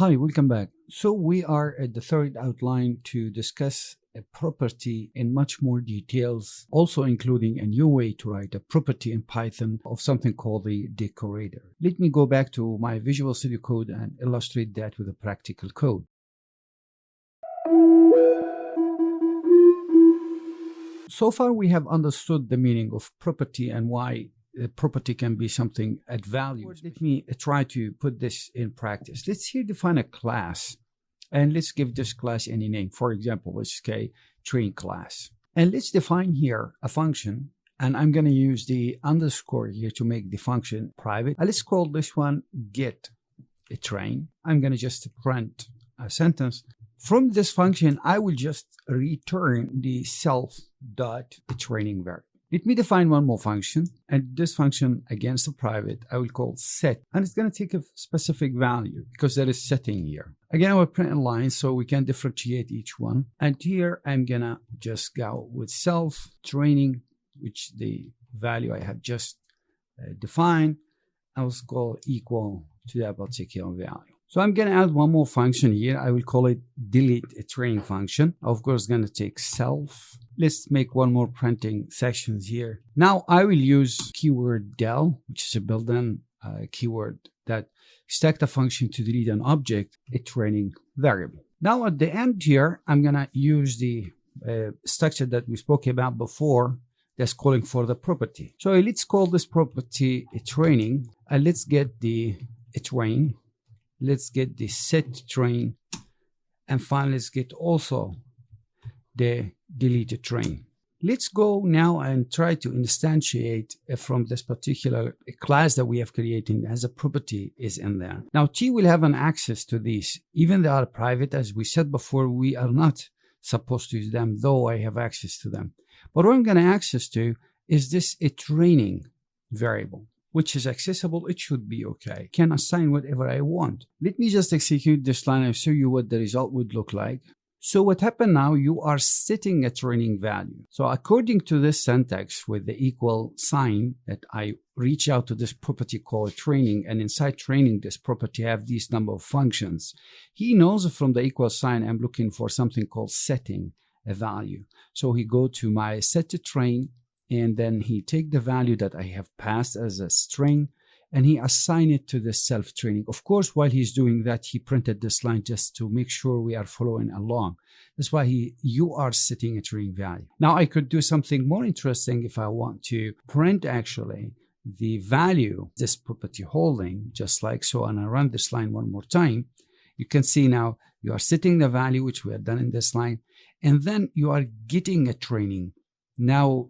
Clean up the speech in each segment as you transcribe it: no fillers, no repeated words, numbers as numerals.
Hi, welcome back. So we are at the third outline to discuss a property in much more details, also including a new way to write a property in Python of something called the decorator. Let me go back to my Visual Studio Code and illustrate that with a practical code. So far we have understood the meaning of property and why a property can be something at value. Let me try to put this in practice. Let's here define a class and let's give this class any name. For example, let's say train class. And let's define here a function, and I'm going to use the underscore here to make the function private. And let's call this one get a train. I'm going to just print a sentence. From this function, I will just return the self.training variable. Let me define one more function, and this function against the private I will call set, and it's going to take a specific value because there is setting here. Again, I will print in lines so we can differentiate each one, and here I'm gonna just go with self training, which the value I have just defined. I will call equal to that particular value. So I'm going to add one more function here. I will call it delete a training function. Of course, going to take self. Let's make one more printing sections here. Now I will use keyword del, which is a built-in keyword that stack the function to delete an object, a training variable. Now at the end here, I'm going to use the structure that we spoke about before that's calling for the property. So let's call this property a training, and let's get the train. Let's get the set train, and finally let's get also the deleted train. Let's go now and try to instantiate from this particular class that we have created as a property is in there. Now T will have an access to these. Even they are private, as we said before, we are not supposed to use them, though I have access to them. But what I'm going to access to is this a training variable, which is accessible. It should be okay. Can assign whatever I want. Let me just execute this line and show you what the result would look like. So what happened now, you are setting a training value. So according to this syntax with the equal sign that I reach out to this property called training, and inside training, this property have these number of functions. He knows from the equal sign, I'm looking for something called setting a value. So he go to my set to train, and then he take the value that I have passed as a string and he assign it to the self training. Of course, while he's doing that, he printed this line just to make sure we are following along. That's why you are setting a training value. Now I could do something more interesting if I want to print actually the value this property holding, just like so. And I run this line one more time. You can see now you are setting the value, which we have done in this line, and then you are getting a training. Now,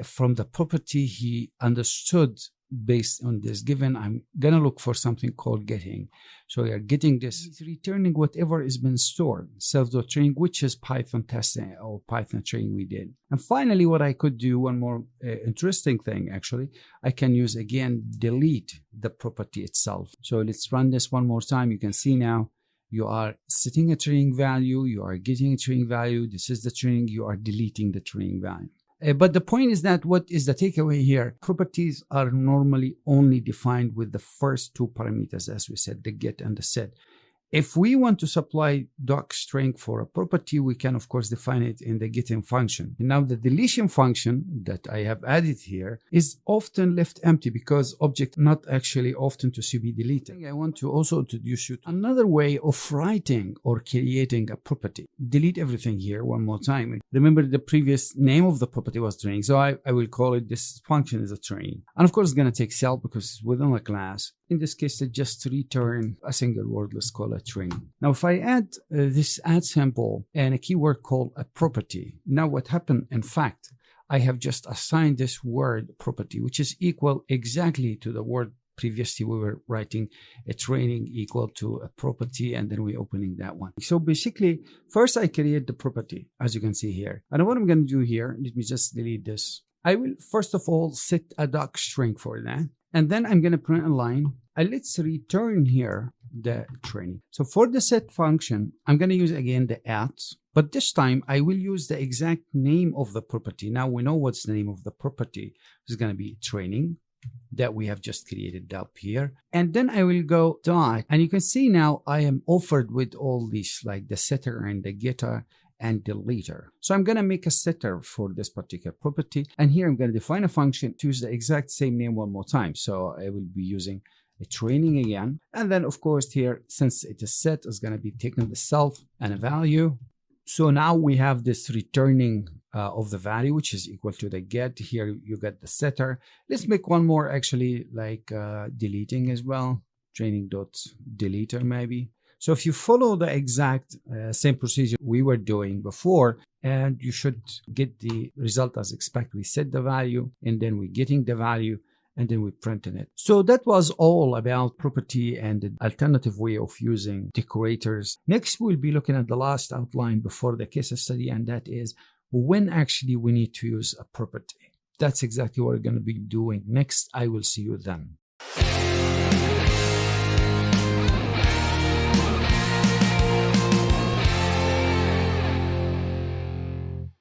from the property, he understood based on this given, I'm going to look for something called getting. So we are getting this, he's returning whatever has been stored, self.training, which is Python testing or Python training we did. And finally, what I could do, one more interesting thing, actually, I can use again, delete the property itself. So let's run this one more time. You can see now, you are setting a training value, you are getting a training value. This is the training, you are deleting the training value. But the point is that what is the takeaway here? Properties are normally only defined with the first two parameters, as we said, the get and the set. If we want to supply docstring for a property, we can of course define it in the getting function. Now the deletion function that I have added here is often left empty because object not actually often to be deleted. I want to also introduce you to another way of writing or creating a property. Delete everything here one more time. Remember the previous name of the property was training. So I will call it this function is a train. And of course it's going to take self because it's within a class. In this case, it just return a single word, let's call it training. Now, if I add this add symbol and a keyword called a property, now what happened, in fact, I have just assigned this word property, which is equal exactly to the word previously we were writing a training equal to a property, and then we're opening that one. So basically, first I create the property, as you can see here. And what I'm going to do here, let me just delete this. I will first of all set a docstring for that. And then I'm going to print a line, and let's return here the training. So for the set function, I'm going to use again the at, but this time I will use the exact name of the property. Now we know what's the name of the property. It's going to be training. that we have just created up here. And then I will go dot, and you can see now I am offered with all these, like the setter and the getter and deleter. So I'm going to make a setter for this particular property. And here I'm going to define a function to use the exact same name one more time. So I will be using a training again. And then of course here, since it is set, is going to be taking the self and a value. So now we have this returning of the value, which is equal to the get. Here you get the setter. Let's make one more actually, like deleting as well. Training dot deleter maybe. So if you follow the exact same procedure we were doing before, and you should get the result as expected. We set the value, and then we're getting the value, and then we're printing it. So that was all about property and the alternative way of using decorators. Next, we'll be looking at the last outline before the case study, and that is when actually we need to use a property. That's exactly what we're going to be doing next. I will see you then.